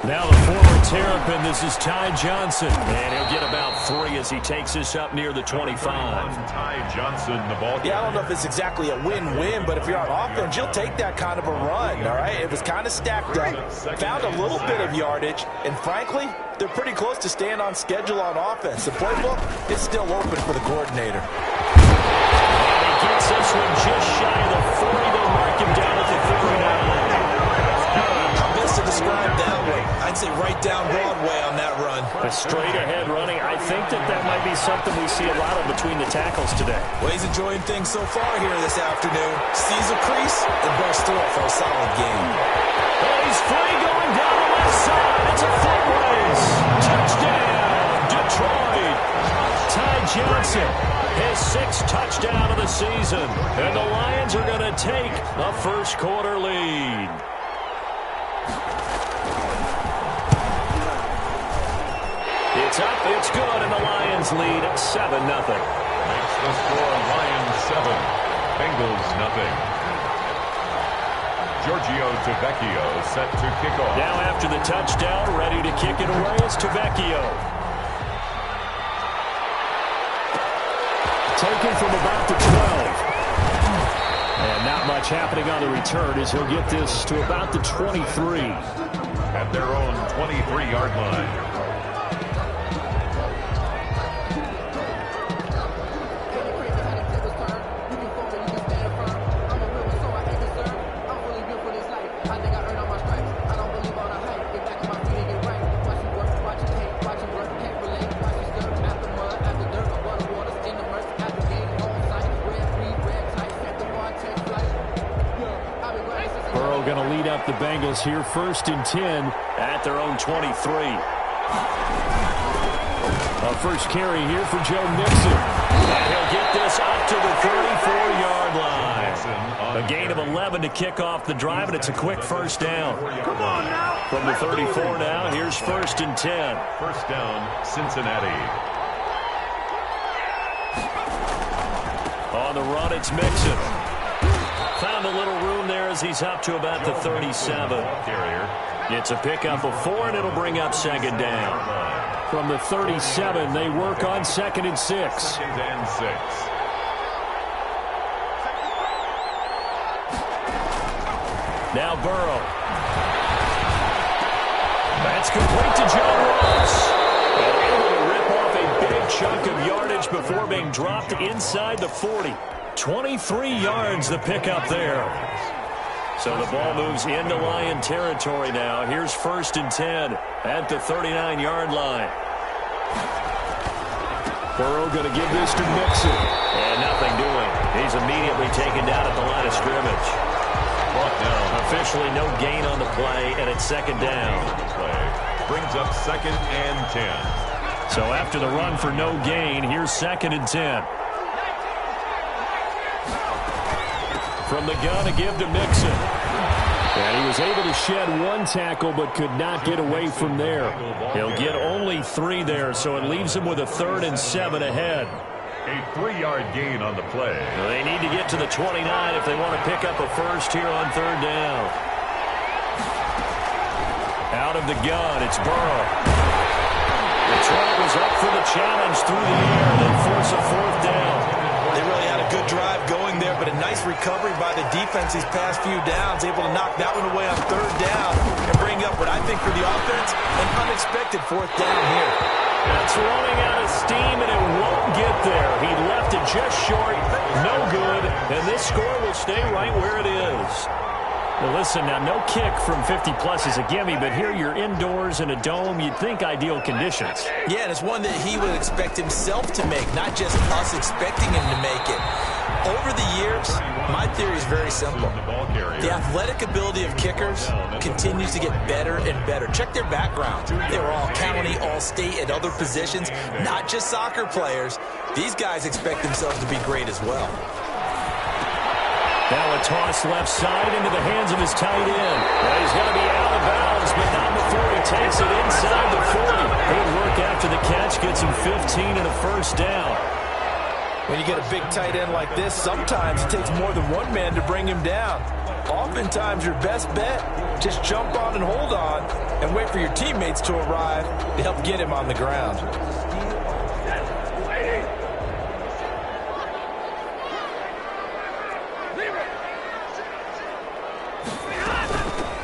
Now the former Terrapin, this is Ty Johnson. And he'll get about 3 as he takes this up near the 25. Ty Johnson, the ball game. Yeah, I don't know if it's exactly a win-win, but if you're on offense, you'll take that kind of a run, all right? It was kind of stacked up, found a little bit of yardage, and frankly, they're pretty close to staying on schedule on offense. The playbook is still open for the coordinator. And he gets this one just shy of the 40. They'll mark him down at the 39. To describe that way, I'd say right down Broadway on that run. A straight-ahead running. I think that might be something we see a lot of between the tackles today. Well, he's enjoying things so far here this afternoon. Sees a crease and bursts through it for a solid game. And he's free going down the left side. It's a foot race. Touchdown, Detroit. Ty Johnson, his 6th touchdown of the season. And the Lions are going to take a first-quarter lead. It's up, it's good, and the Lions lead 7-0. Makes the score Lions 7, Bengals nothing. Giorgio Tavecchio set to kick off. Now after the touchdown, ready to kick it away is Tavecchio. Taken from about the 12. And not much happening on the return as he'll get this to about the 23. At their own 23-yard line. Going to lead up the Bengals here, 1st and 10 at their own 23. A first carry here for Joe Mixon. And he'll get this up to the 34-yard line. A gain of 11 to kick off the drive, and it's a quick first down. Come on now. From the 34 now, here's 1st and 10. First down, Cincinnati. On the run, it's Mixon. Found a little room there as he's up to about the 37. It's a pickup of 4, and it'll bring up 2nd down. From the 37, they work on 2nd and 6. 2nd and 6. Now Burrow. That's complete to John Ross. And able to rip off a big chunk of yardage before being dropped inside the 40. 23 yards the pickup there. So the ball moves into Lion territory now. Here's 1st and 10 at the 39-yard line. Burrow going to give this to Mixon. And nothing doing. He's immediately taken down at the line of scrimmage. Brought down. Officially no gain on the play, and it's 2nd down. Brings up 2nd and 10. So after the run for no gain, here's 2nd and 10. From the gun to give to Mixon. And he was able to shed 1 tackle but could not get away from there. He'll get only 3 there, so it leaves him with a 3rd and 7 ahead. A 3-yard gain on the play. They need to get to the 29 if they want to pick up a first here on 3rd down. Out of the gun, it's Burrow. Detroit was up for the challenge through the air and then force a 4th down. They really had a good drive going there, but a nice recovery by the defense these past few downs, able to knock that one away on 3rd down and bring up what I think for the offense, an unexpected 4th down here. That's running out of steam, and it won't get there. He left it just short, no good, and this score will stay right where it is. Well, listen, now, no kick from 50-plus is a gimme, but here you're indoors in a dome. You'd think ideal conditions. Yeah, and it's one that he would expect himself to make, not just us expecting him to make it. Over the years, my theory is very simple. The athletic ability of kickers continues to get better and better. Check their background. They were all county, all state, at other positions, not just soccer players. These guys expect themselves to be great as well. Now a toss left side into the hands of his tight end. Well, he's going to be out of bounds, but not before he takes it inside the 40. Good work after the catch, gets him 15 and a first down. When you get a big tight end like this, sometimes it takes more than one man to bring him down. Oftentimes, your best bet, just jump on and hold on and wait for your teammates to arrive to help get him on the ground.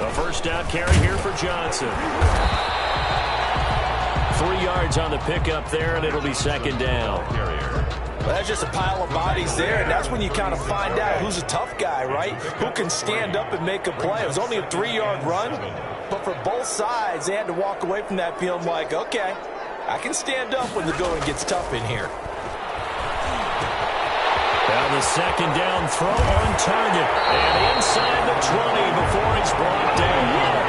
A first down carry here for Johnson. 3 yards on the pickup there, and it'll be second down. Well, that's just a pile of bodies there, and that's when you kind of find out who's a tough guy, right? Who can stand up and make a play. It was only a 3-yard run, but for both sides, they had to walk away from that field like, okay, I can stand up when the going gets tough in here. Now the second down throw on target, and inside the 20 before he's brought down.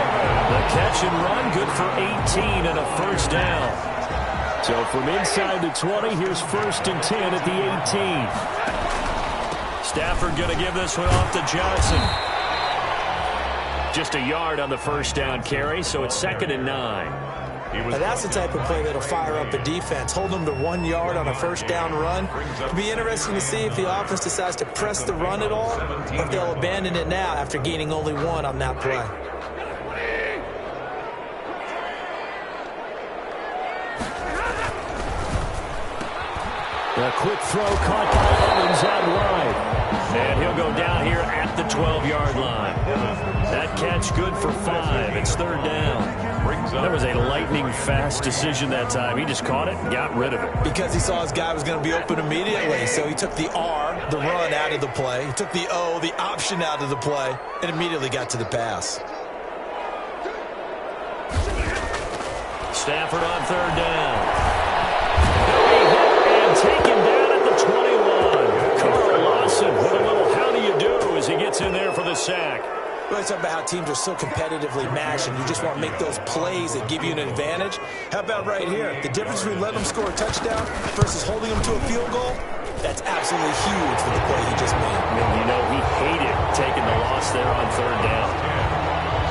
The catch and run, good for 18 and a first down. So from inside the 20, here's 1st and 10 at the 18. Stafford going to give this one off to Johnson. Just a yard on the first down carry, so it's 2nd and 9. Now that's the type of play that'll fire up a defense. Hold them to 1 yard on a first down run. It'll be interesting to see if the offense decides to press the run at all, or if they'll abandon it now after gaining only 1 on that play. A quick throw caught by Owens out wide. And he'll go down here at the 12-yard line. That catch good for 5. It's 3rd down. That was a lightning-fast decision that time. He just caught it and got rid of it. Because he saw his guy was going to be open immediately. So he took the R, the run, out of the play. He took the O, the option, out of the play, and immediately got to the pass. Stafford on 3rd down. Taken down at the 21. Carl Lawson with a little how do you do as he gets in there for the sack. Well, let's talk about how teams are so competitively matched, and you just want to make those plays that give you an advantage. How about right here? The difference between letting them score a touchdown versus holding them to a field goal, that's absolutely huge for the play he just made. And you know, he hated taking the loss there on 3rd down.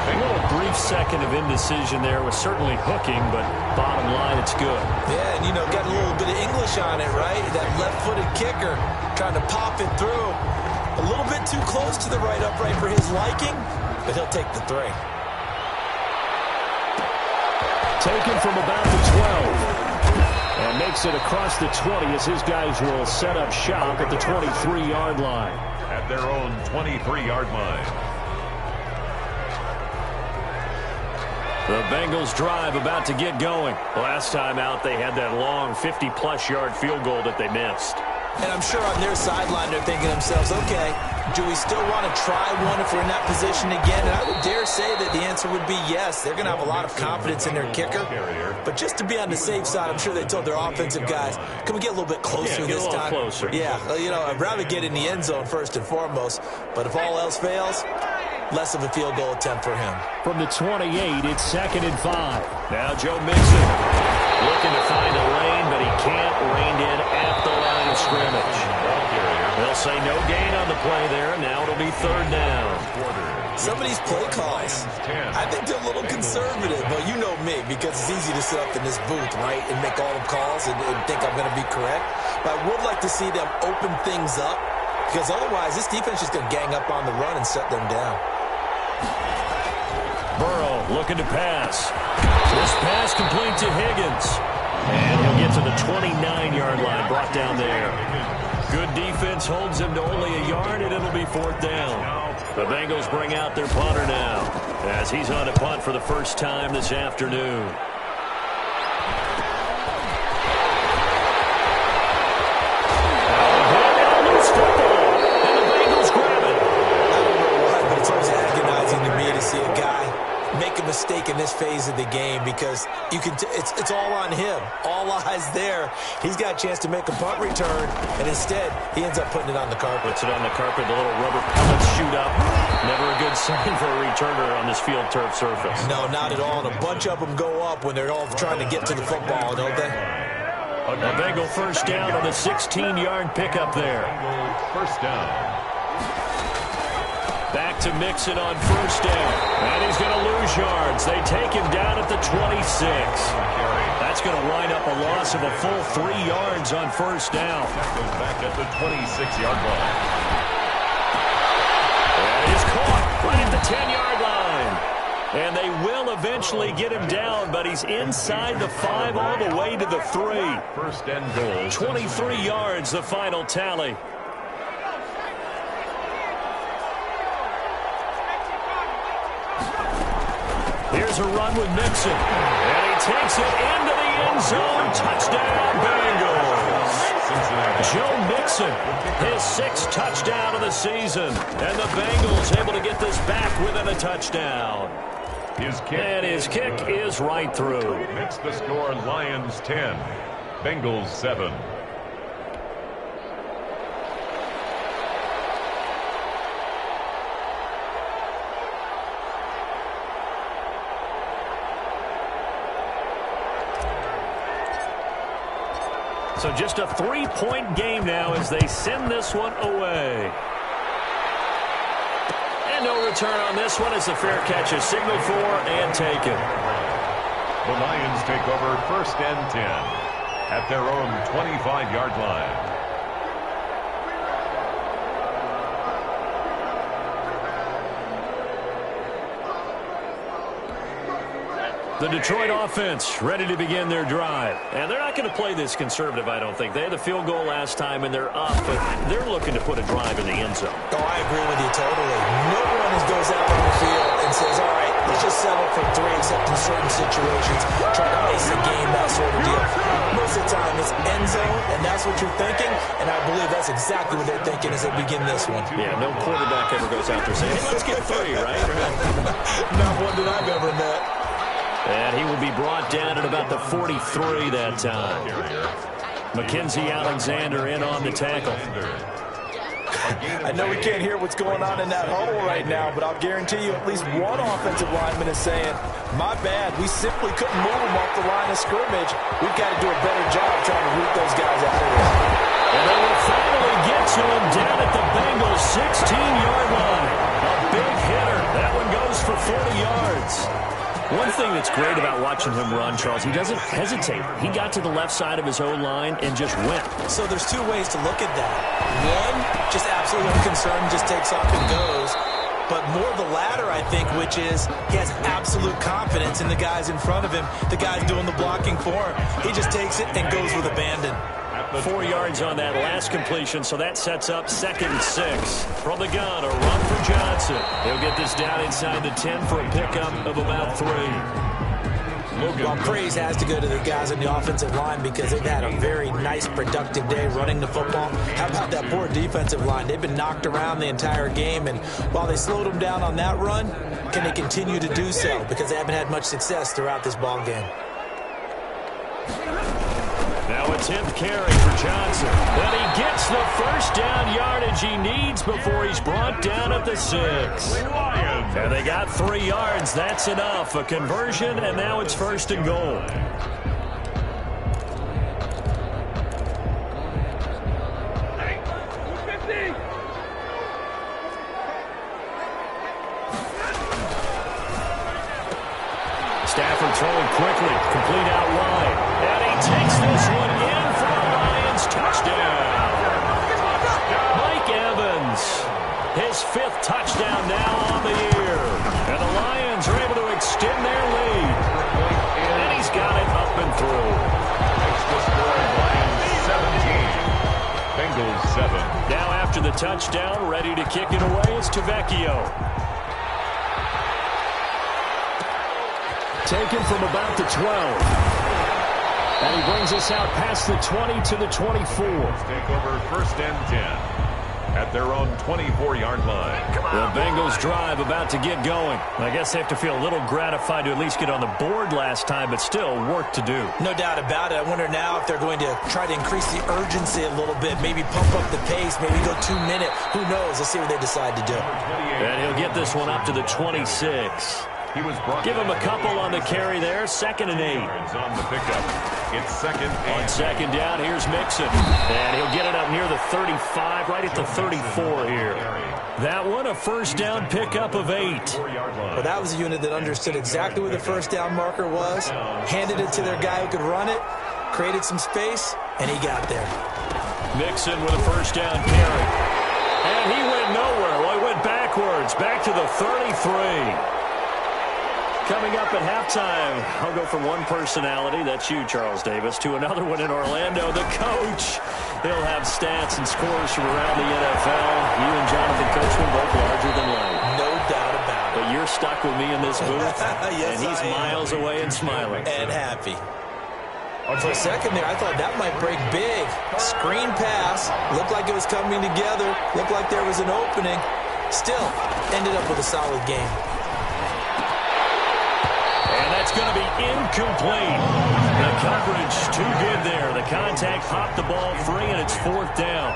A little brief second of indecision there was certainly hooking, but bottom line, it's good. Yeah, and, you know, got a little bit of English on it, right? That left-footed kicker trying to pop it through. A little bit too close to the right upright for his liking, but he'll take the 3. Taken from about the 12. And makes it across the 20 as his guys will set up shop at the 23-yard line. At their own 23-yard line. The Bengals drive about to get going. Last time out, they had that long 50-plus yard field goal that they missed. And I'm sure on their sideline they're thinking to themselves, okay, do we still want to try one if we're in that position again? And I would dare say that the answer would be yes. They're going to have a lot of confidence in their kicker. But just to be on the safe side, I'm sure they told their offensive guys, can we get a little bit closer this time? Closer. Yeah, you know, I'd rather get in the end zone first and foremost. But if all else fails, less of a field goal attempt for him. From the 28, it's 2nd and 5. Now Joe Mixon looking to find a lane, but he can't. Reined in at the line of scrimmage. They'll say no gain on the play there. Now it'll be 3rd down. Some of these play calls, I think they're a little conservative. But you know me, because it's easy to sit up in this booth, right, and make all the calls and think I'm going to be correct. But I would like to see them open things up, because otherwise this defense is going to gang up on the run and shut them down. Burrow looking to pass. This pass complete to Higgins. And he'll get to the 29-yard line, brought down there. Good defense holds him to only a yard, and it'll be 4th down. The Bengals bring out their punter now, as he's on a punt for the first time this afternoon. Mistake in this phase of the game, because you can it's all on him. All eyes there. He's got a chance to make a punt return, and instead he ends up putting it on the carpet. Puts it on the carpet. The little rubber pellets shoot up. Never a good sign for a returner on this field turf surface. No, not at all. And a bunch of them go up when they're all trying to get to the football, don't they? A Bengal first down on the 16-yard pickup there. First down. Back to Mixon on first down. And he's going to lose yards. They take him down at the 26. That's going to wind up a loss of a full 3 yards on first down. That goes back at the 26-yard line. And he's caught right at the 10-yard line. And they will eventually get him down, but he's inside the 5 all the way to the 3. First and goal. 23 yards, the final tally. Here's a run with Mixon. And he takes it into the end zone. Touchdown, Bengals. Joe Mixon, his 6th touchdown of the season. And the Bengals able to get this back within a touchdown. His kick is right through. Makes the score Lions 10, Bengals 7. So just a 3-point game now as they send this one away. And no return on this one as the fair catch is signaled for and taken. The Lions take over first and 10 at their own 25-yard line. The Detroit offense ready to begin their drive. And they're not going to play this conservative, I don't think. They had the field goal last time, and they're up, but they're looking to put a drive in the end zone. Oh, I agree with you totally. No one goes out on the field and says, all right, let's just settle for 3, except in certain situations, try to ice the game, that sort of deal. Most of the time, it's end zone, and that's what you're thinking, and I believe that's exactly what they're thinking as they begin this one. Yeah, no quarterback ever goes out there saying, hey, let's get 3, right? Not one that I've ever met. And he will be brought down at about the 43 that time. Mackenzie Alexander in on the tackle. I know we can't hear what's going on in that huddle right now, but I'll guarantee you at least one offensive lineman is saying, my bad, we simply couldn't move them off the line of scrimmage. We've got to do a better job trying to root those guys out of there. And they will finally get to him down at the Bengals 16-yard line. A big hitter. That one goes for 40 yards. One thing that's great about watching him run, Charles, he doesn't hesitate. He got to the left side of his own line and just went. So there's 2 ways to look at that. One, just absolutely unconcerned, just takes off and goes. But more the latter, I think, which is he has absolute confidence in the guys in front of him, the guys doing the blocking for him. He just takes it and goes with abandon. 4 yards on that last completion, so that sets up 2nd and 6. From the gun, a run for Johnson. He'll get this down inside the 10 for a pickup of about 3. Well, praise has to go to the guys on the offensive line because they've had a very nice, productive day running the football. How about that poor defensive line? They've been knocked around the entire game, and while they slowed them down on that run, can they continue to do so? Because they haven't had much success throughout this ball game. Now a 10th carry for Johnson. And he gets the first down yardage he needs before he's brought down at the 6. And they got 3 yards. That's enough. A conversion, and now it's 1st and goal. Stafford throwing quickly, complete out wide. And he takes this one in for the Lions. Touchdown. Mike Evans, his 5th touchdown now on the year. And the Lions are able to extend their lead. And he's got it up and through. Makes the score Lions 17, Bengals 7. Now after the touchdown, ready to kick it away is Tavecchio. Taken from about the 12. And he brings us out past the 20 to the 24. Take over 1st and 10 at their own 24-yard line. The Bengals drive about to get going. I guess they have to feel a little gratified to at least get on the board last time, but still work to do. No doubt about it. I wonder now if they're going to try to increase the urgency a little bit, maybe pump up the pace, maybe go 2-minute. Who knows? Let's see what they decide to do. And he'll get this one up to the 26. He was brought Give him a couple on the carry there. 2nd and 8. On the pickup. It's second and on second down. Here's Mixon, and he'll get it up near the 35, right at the 34 here. That one, a first down pickup of 8. Well, that was a unit that understood exactly where the first down marker was, handed it to their guy who could run it, created some space, and he got there. Mixon with a first down carry. And he went nowhere. Well, he went backwards, back to the 33. Coming up at halftime, I'll go from one personality, that's you, Charles Davis, to another one in Orlando, the coach. He'll have stats and scores from around the NFL. You and Jonathan Coachman both larger than life. No doubt about it. But you're stuck with me in this booth, yes, and he's miles away and smiling. And happy. For a second there, I thought that might break big. Screen pass. Looked like it was coming together. Looked like there was an opening. Still, ended up with a solid game. And that's going to be incomplete. The coverage too good there. The contact popped the ball free, and it's fourth down.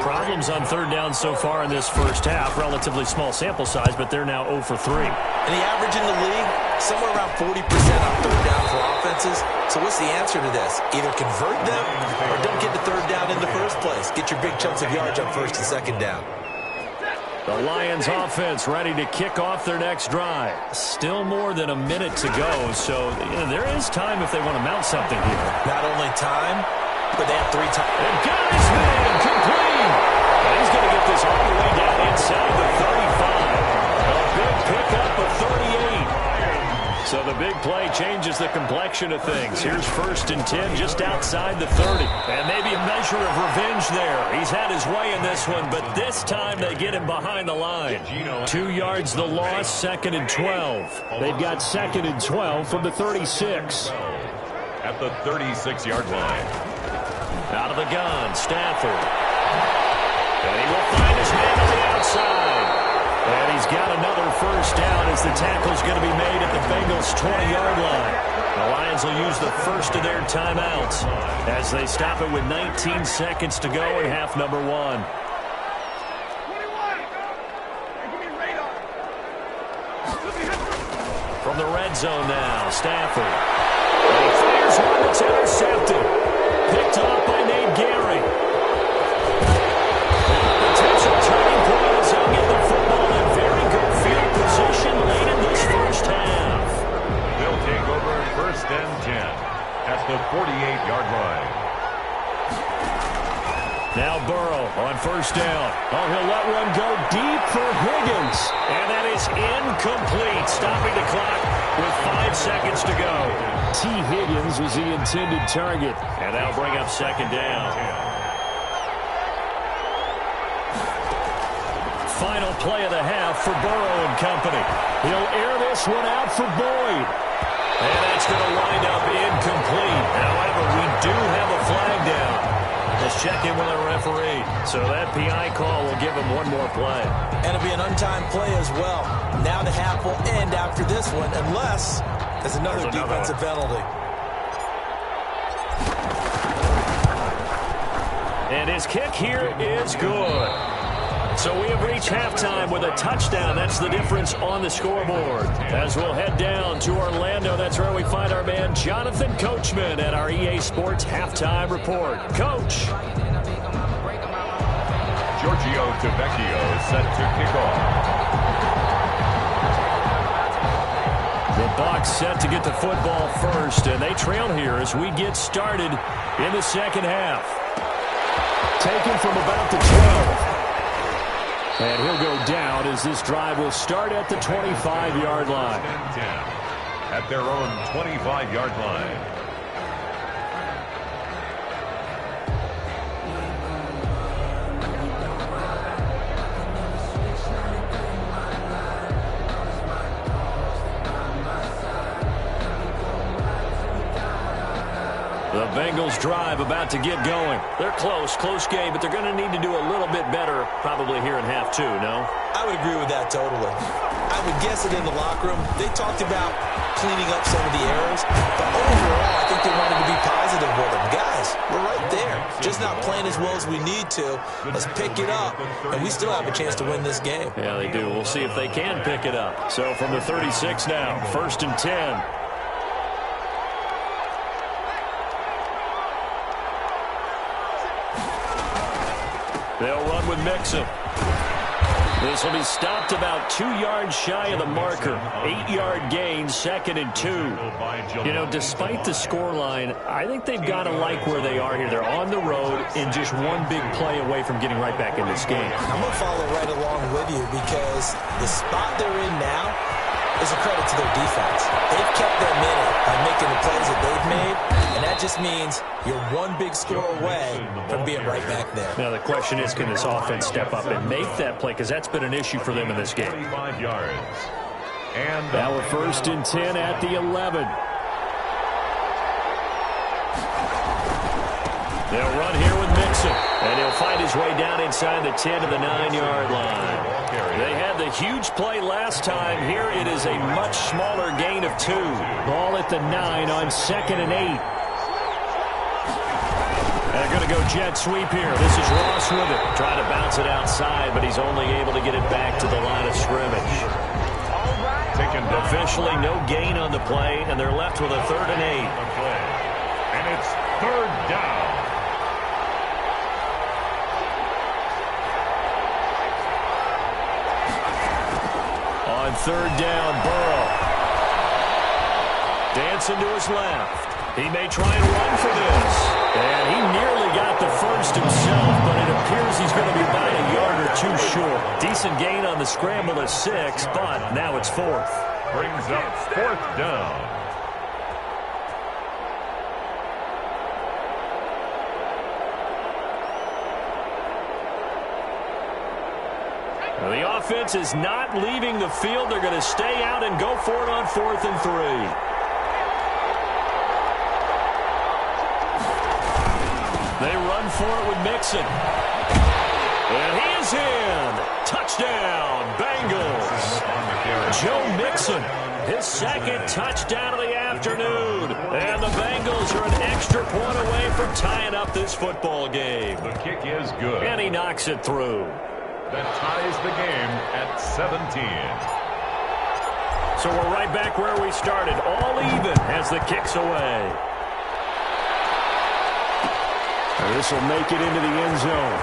Problems on third down so far in this first half. Relatively small sample size, but they're now 0 for 3. And the average in the league, somewhere around 40% on third down for offenses. So what's the answer to this? Either convert them or don't get the third down in the first place. Get your big chunks of yards on first and second down. The Lions offense ready to kick off their next drive. Still more than a minute to go, so there is time if they want to mount something here. Not only time, but they have 3 times. And got his man complete. And he's going to get this all the way down inside the 35. A big pickup of 38. So the big play changes the complexion of things. Here's first and 10 just outside the 30. And maybe a measure of revenge there. He's had his way in this one, but this time they get him behind the line. 2 yards the loss, second and 12. They've got second and 12 from the 36. At the 36-yard line. Out of the gun, Stafford. And he will find his man on the outside. And he's got another first down as the tackle's going to be made at the Bengals' 20-yard line. The Lions will use the first of their timeouts as they stop it with 19 seconds to go in half number 1. From the red zone now, Stafford. And he fires one that's intercepted. Picked off by Nate Gary. Potential turning point as he'll get the football in very good field position late in this first half. They'll take over first and 10 at the 48-yard line. Now Burrow on first down. Oh, he'll let one go deep for Higgins. And that is incomplete, stopping the clock with 5 seconds to go. T. Higgins was the intended target. And that'll bring up second down. Final play of the half for Burrow and company. He'll air this one out for Boyd. And that's going to wind up incomplete. However, we do have a flag down. Let's check in with our referee. So that PI call will give him one more play. And it'll be an untimed play as well. Now the half will end after this one, unless there's another defensive penalty. And his kick here is good. So we have reached halftime with a touchdown. That's the difference on the scoreboard. As we'll head down to Orlando, that's where we find our man Jonathan Coachman at our EA Sports Halftime Report. Coach. Giorgio Tavecchio set to kick off. The Bucs set to get the football first, and they trail here as we get started in the second half. Taken from about the 12. And he'll go down as this drive will start at the 25-yard line. At their own 25-yard line. The Bengals drive about to get going. They're close game, but they're going to need to do a little bit better probably here in half 2, no? I would agree with that totally. I would guess it in the locker room. They talked about cleaning up some of the errors, but overall, I think they wanted to be positive with them. Guys, we're right there. Just not playing as well as we need to. Let's pick it up, and we still have a chance to win this game. Yeah, they do. We'll see if they can pick it up. So from the 36 now, first and 10. They'll run with Mixon. This will be stopped about 2 yards shy of the marker. 8-yard gain, 2nd and 2. You know, despite the scoreline, I think they've got to like where they are here. They're on the road and just one big play away from getting right back in this game. I'm going to follow right along with you because the spot they're in now is a credit to their defense. They've kept them in it by making the plays that they've made, and that just means you're one big score away from being right back there. Now the question is, can this offense step up and make that play? Because that's been an issue for them in this game. 25 yards. And now a 1st and 10 at the 11. They'll run here with Mixon, and he'll find his way down inside the 10 to the 9-yard line. They had the huge play last time. Here it is a much smaller gain of 2. Ball at the 9 on 2nd and 8. They're going to go jet sweep here. This is Ross with it. Trying to bounce it outside, but he's only able to get it back to the line of scrimmage. Officially no gain on the play, and they're left with a 3rd and 8. And it's 3rd down. On 3rd down, Burrow. Dancing to his left. He may try and run for this. And he nearly got the first himself, but it appears he's going to be about a yard or 2 short. Decent gain on the scramble at 6, but now it's 4th. Brings up 4th down. The offense is not leaving the field. They're going to stay out and go for it on 4th and 3. They run for it with Mixon. And he is in. Touchdown, Bengals. Joe Mixon, his 2nd touchdown of the afternoon. And the Bengals are an extra point away from tying up this football game. The kick is good. And he knocks it through. That ties the game at 17. So we're right back where we started, all even as the kick's away. And this will make it into the end zone.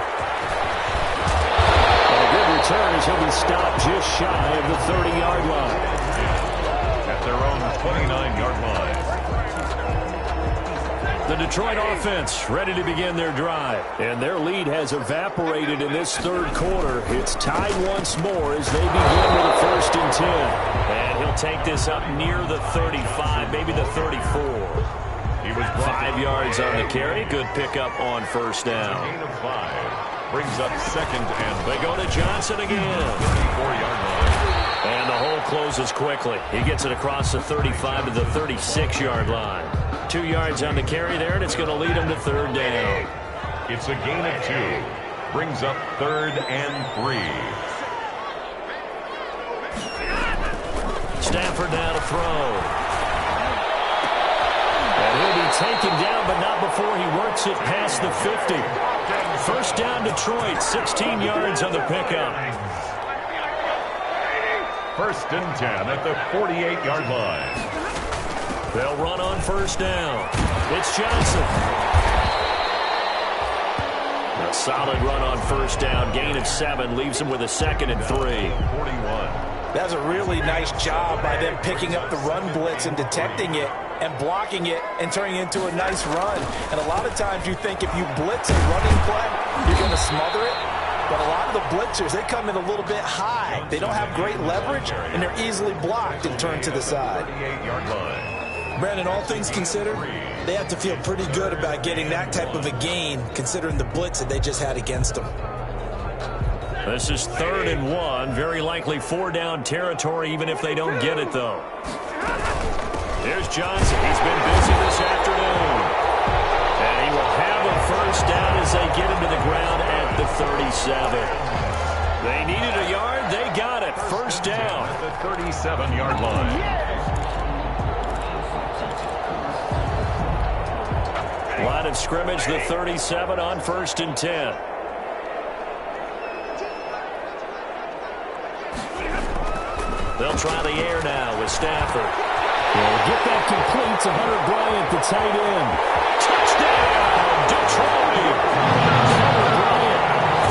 And a good return as he'll be stopped just shy of the 30-yard line. At their own 29-yard line. The Detroit offense ready to begin their drive. And their lead has evaporated in this 3rd quarter. It's tied once more as they begin with a 1st and 10. And he'll take this up near the 35, maybe the 34. He was 5 yards on the carry. Good pickup on 1st down. Gain of 5. Brings up 2nd and they go to Johnson again. 34-yard line. And the hole closes quickly. He gets it across the 35 to the 36-yard line. 2 yards on the carry there, and it's going to lead him to 3rd down. It's a gain of 2. Brings up 3rd and 3. Stafford now to throw. And he'll be taken down, but not before he works it past the 50. 1st down, Detroit, 16 yards on the pickup. 1st and 10 at the 48-yard line. They'll run on 1st down. It's Johnson. A solid run on 1st down. Gain of 7 leaves him with a 2nd and 3. 41. That was a really nice job by them picking up the run blitz and detecting it and blocking it and turning it into a nice run. And a lot of times you think if you blitz a running play, you're going to smother it. But a lot of the blitzers, they come in a little bit high. They don't have great leverage, and they're easily blocked and turned to the side. 48-yard line. Brandon, all things considered, they have to feel pretty good about getting that type of a gain, considering the blitz that they just had against them. This is 3rd and 1. Very likely 4-down territory, even if they don't get it, though. Here's Johnson. He's been busy this afternoon. And he will have a 1st down as they get him to the ground at the 37. They needed a yard. They got it. 1st down. At the 37-yard line. Line of scrimmage, the 37 on 1st and 10. They'll try the air now with Stafford. They'll get that complete to Hunter Bryant, the tight end. Touchdown, Detroit! Hunter Bryant,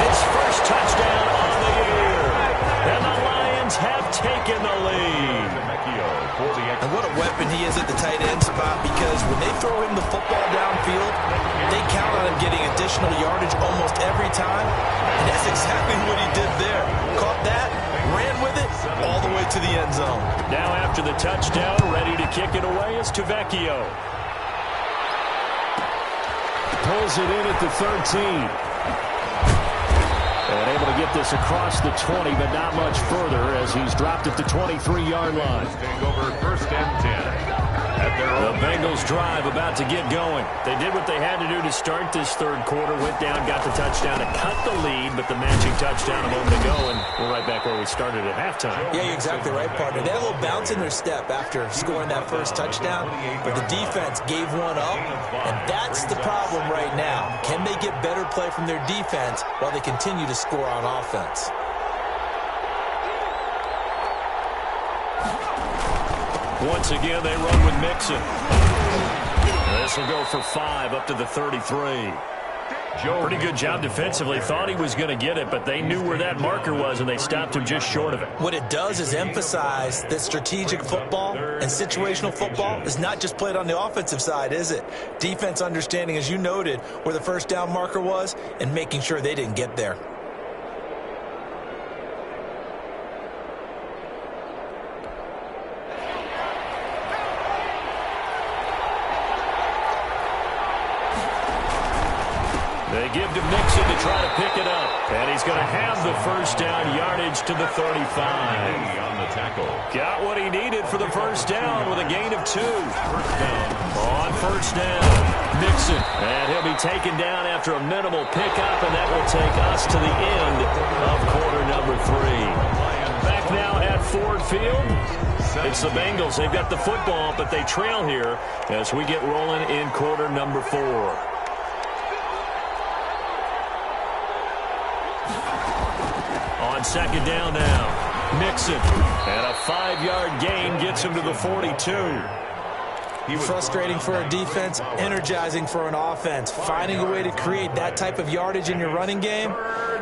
his additional yardage almost every time. And that's exactly what he did there. Caught that, ran with it, all the way to the end zone. Now after the touchdown, ready to kick it away is Tavecchio. Pulls it in at the 13. And able to get this across the 20, but not much further as he's dropped at the 23-yard line. Take over first and 10. The Bengals drive about to get going. They did what they had to do to start this third quarter. Went down, got the touchdown to cut the lead, but the matching touchdown a moment ago, and we're right back where we started at halftime. Yeah, you're exactly right, partner. They had a little bounce in their step after scoring that first touchdown, but the defense gave one up, and that's the problem right now. Can they get better play from their defense while they continue to score on offense? Once again, they run with Mixon. This will go for 5 up to the 33. Pretty good job defensively. Thought he was going to get it, but they knew where that marker was, and they stopped him just short of it. What it does is emphasize that strategic football and situational football is not just played on the offensive side, is it? Defense understanding, as you noted, where the first down marker was and making sure they didn't get there. They give to Mixon to try to pick it up. And he's going to have the first down yardage to the 35. On the tackle. Got what he needed for the first down with a gain of 2. On first down, Mixon. And he'll be taken down after a minimal pickup, and that will take us to the end of quarter number 3. Back now at Ford Field. It's the Bengals. They've got the football, but they trail here as we get rolling in quarter number 4. On second down now, Mixon, and a 5-yard gain gets him to the 42. Frustrating for a defense, energizing for an offense. Finding a way to create that type of yardage in your running game,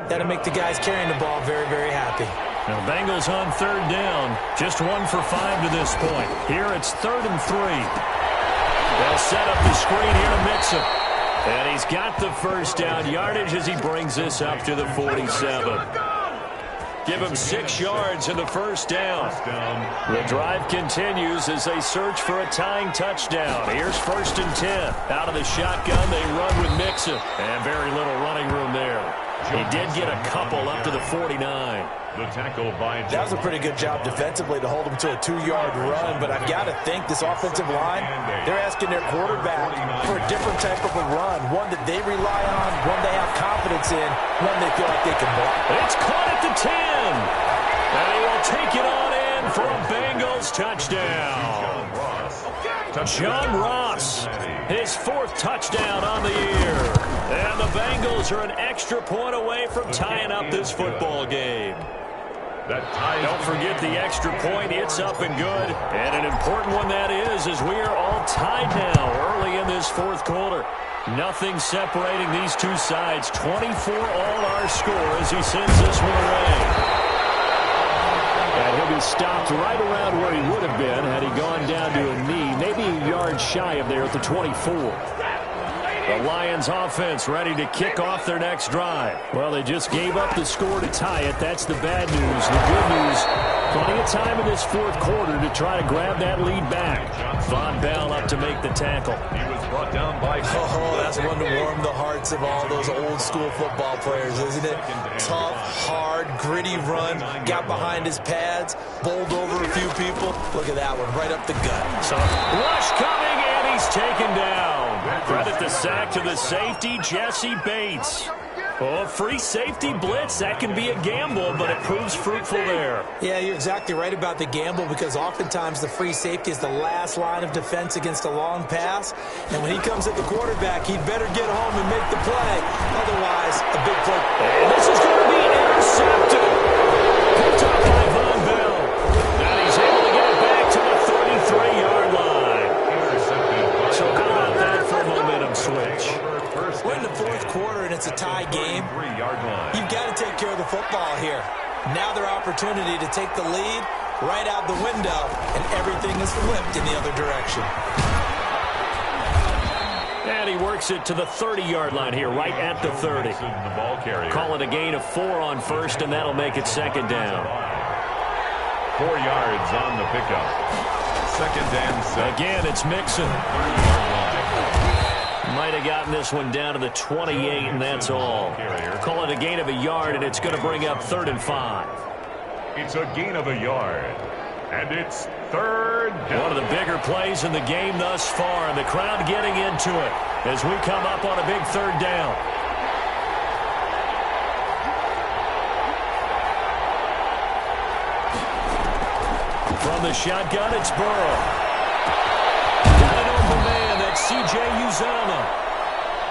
that'll make the guys carrying the ball very, very happy. Now Bengals on third down, just 1 for 5 to this point. Here it's 3rd and 3. They'll set up the screen here to Mixon. And he's got the first down yardage as he brings this up to the 47. Give him 6 yards in the first down. The drive continues as they search for a tying touchdown. Here's 1st and 10. Out of the shotgun, they run with Mixon. And very little running room there. He did get a couple up to the 49. The tackle by that was a pretty good job defensively to hold him to a 2-yard run, but I've got to think this offensive line, they're asking their quarterback for a different type of a run, one that they rely on, one they have confidence in, one they feel like they can block. It's caught at the 10, and he will take it on in for a Bengals touchdown. John Ross, his 4th touchdown on the year, and the Bengals are an extra point away from tying up this football game. Don't forget the extra point. It's up and good. And an important one that is, as we are all tied now early in this 4th quarter. Nothing separating these two sides. 24 all our score as he sends this one away. And he'll be stopped right around where he would have been had he gone down to a knee, maybe a yard shy of there at the 24. The Lions offense ready to kick off their next drive. Well, they just gave up the score to tie it. That's the bad news. The good news, plenty of time in this 4th quarter to try to grab that lead back. Von Bell up to make the tackle. He was brought down by... Oh, that's one to warm the hearts of all those old school football players, isn't it? Tough, hard, gritty run. Got behind his pads, bowled over a few people. Look at that one, right up the gut. So, rush coming, and he's taken down. Credit the sack to the safety, Jesse Bates. Oh, free safety blitz, that can be a gamble, but it proves fruitful there. Yeah, you're exactly right about the gamble because oftentimes the free safety is the last line of defense against a long pass. And when he comes at the quarterback, he'd better get home and make the play. Otherwise, a big play. And this is going to be intercepted. Picked up by Von Bell. And he's able to get it back to the 33-yard line. So how about that for a momentum switch? We're in the 4th quarter, and it's a tie game. You've got to take care of the football here. Now their opportunity to take the lead right out the window, and everything is flipped in the other direction. And And he works it to the 30-yard line here, right at the 30. The ball carrier. Call it a gain of 4 on first, and that'll make it second down. 4 yards on the pickup. Second and 6. Again, it's Mixon. Might have gotten this one down to the 28, and that's all. Call it a gain of a yard, and it's going to bring up 3rd and 5. It's a gain of a yard. And it's 3rd down. One of the bigger plays in the game thus far, and the crowd getting into it as we come up on a big 3rd down. From the shotgun, it's Burrow. Got an open man, that's C.J. Uzomah.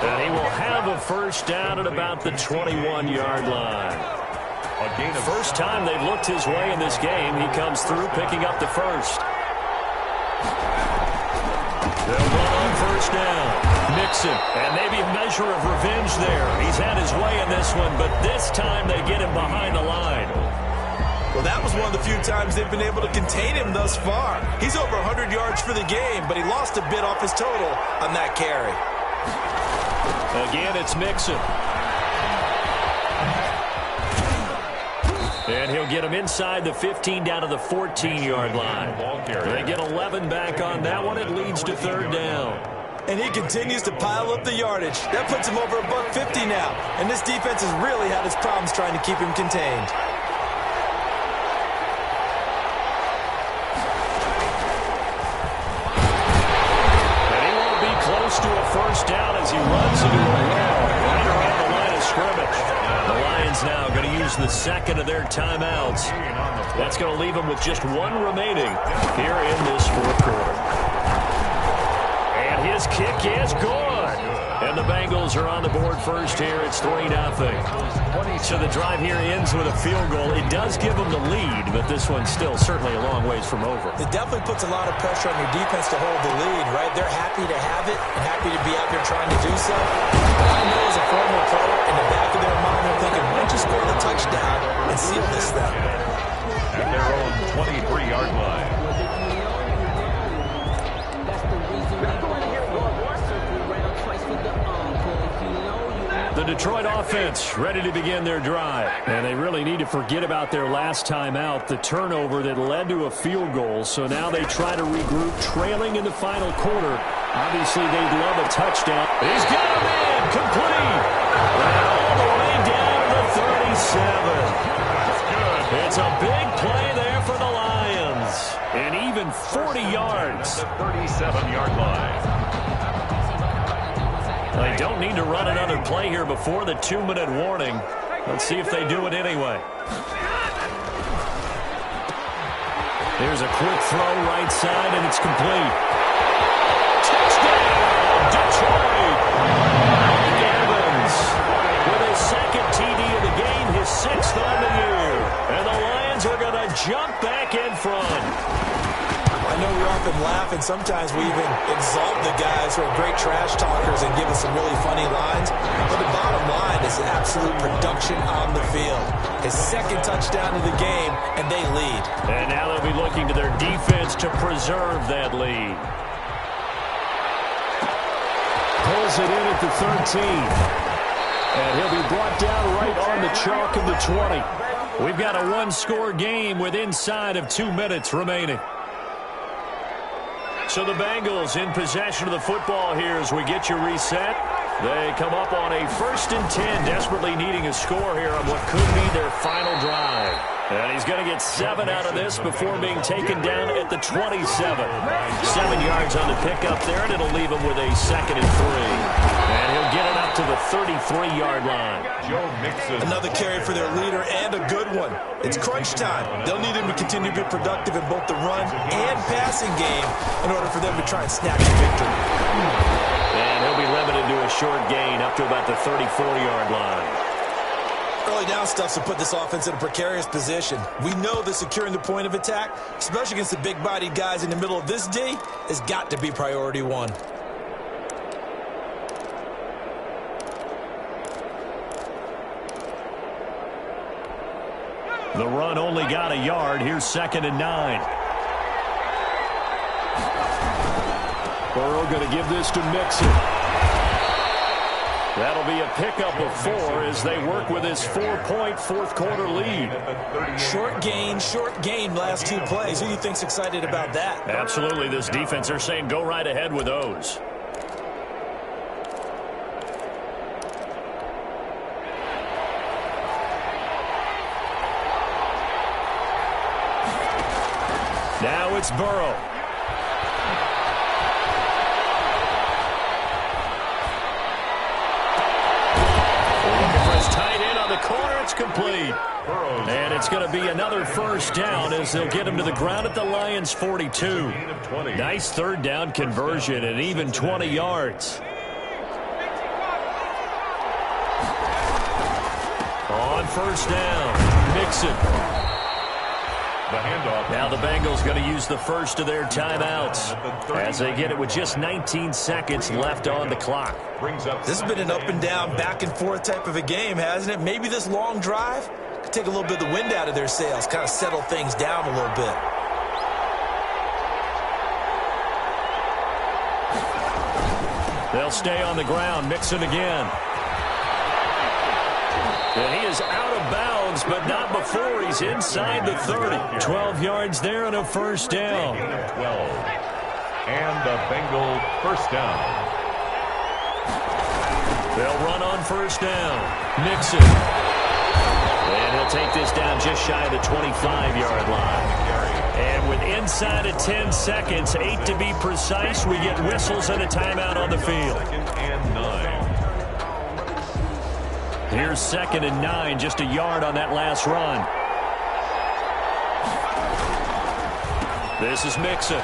And he will have a first down at about the 21-yard line. First time they've looked his way in this game. He comes through picking up the first. They'll run on first down. Mixon, and maybe a measure of revenge there. He's had his way in this one, but this time they get him behind the line. Well, that was one of the few times they've been able to contain him thus far. He's over 100 yards for the game, but he lost a bit off his total on that carry. Again, it's Mixon. And he'll get him inside the 15 down to the 14-yard line. They get 11 back on that one. It leads to 3rd down. And he continues to pile up the yardage. That puts him over $150 now. And this defense has really had its problems trying to keep him contained. And he won't be close to a first down as he runs into a wall right around the line of scrimmage. The Lions now going to use the second of their timeouts. That's going to leave them with just 1 remaining here in this 4th quarter. And his kick is good. And the Bengals are on the board first here. It's 3-0. So the drive here ends with a field goal. It does give them the lead, but this one's still certainly a long ways from over. It definitely puts a lot of pressure on your defense to hold the lead, right? They're happy to have it and happy to be out there trying to do so. But I know as a former player, in the back of their mind, they're thinking, why don't you score the touchdown and seal this thing? At their own 23-yard line. The Detroit offense ready to begin their drive. And they really need to forget about their last time out, the turnover that led to a field goal. So now they try to regroup, trailing in the final quarter. Obviously, they'd love a touchdown. He's got him in, complete. All the way down to the 37. It's a big play there for the Lions. And even 40 yards. The 37-yard line. They don't need to run another play here before the 2-minute warning. Let's see if they do it anyway. Here's a quick throw right side, and it's complete. Touchdown, Detroit! Evans with his 2nd TD of the game, his 6th on the year. And the Lions are going to jump back in front. I know we often laugh, and sometimes we even exalt the guys who are great trash talkers and give us some really funny lines. But the bottom line is absolute production on the field. His 2nd touchdown of the game, and they lead. And now they'll be looking to their defense to preserve that lead. Pulls it in at the 13. And he'll be brought down right on the chalk of the 20. We've got a 1-score game with inside of 2 minutes remaining. So the Bengals in possession of the football here as we get you reset. They come up on a 1st and 10, desperately needing a score here on what could be their final drive. And he's going to get 7 out of this before being taken down at the 27. 7 yards on the pickup there, and it'll leave him with a 2nd and 3. And he'll get it up to the 33-yard line. Joe Mixon. Another carry for their leader, and a good one. It's crunch time. They'll need him to continue to be productive in both the run and passing game in order for them to try and snatch the victory. And he'll be limited to a short gain up to about the 34-yard line. Early down stuff's to put this offense in a precarious position. We know that securing the point of attack, especially against the big-bodied guys in the middle of this D, has got to be priority 1. The run only got a yard. Here's 2nd and 9. Burrow going to give this to Mixon. That'll be a pickup of 4 as they work with his 4-point fourth-quarter lead. Short gain last 2 plays. Who do you think's excited about that? Absolutely. This defense, they're saying go right ahead with those. Now it's Burrow. It's complete. And it's going to be another first down as they'll get him to the ground at the Lions' 42. Nice third down conversion and even 20 yards. On first down, Mixon. The handoff. Now the Bengals going to use the first of their timeouts as they get it with just 19 seconds left on the clock. This has been an up and down, back and forth type of a game, hasn't it? Maybe this long drive could take a little bit of the wind out of their sails, kind of settle things down a little bit. They'll stay on the ground. Mixon again. And he is out of bounds, but not before he's inside the 30. 12 yards there and a first down. 12. And the Bengal first down. They'll run on first down. Mixon. And he'll take this down just shy of the 25-yard line. And with inside of 10 seconds, 8 to be precise, we get whistles and a timeout on the field. 2nd and 9. Here's 2nd and 9, just a yard on that last run. This is Mixon.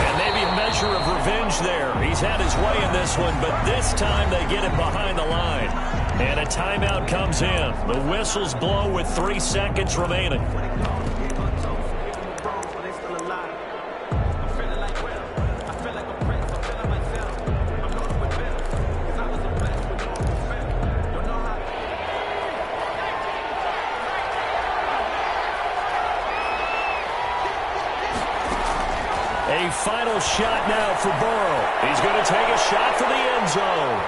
And maybe a measure of revenge there. He's had his way in this one, but this time they get him behind the line. And a timeout comes in. The whistles blow with 3 seconds remaining. A final shot now for Burrow. He's going to take a shot for the end zone.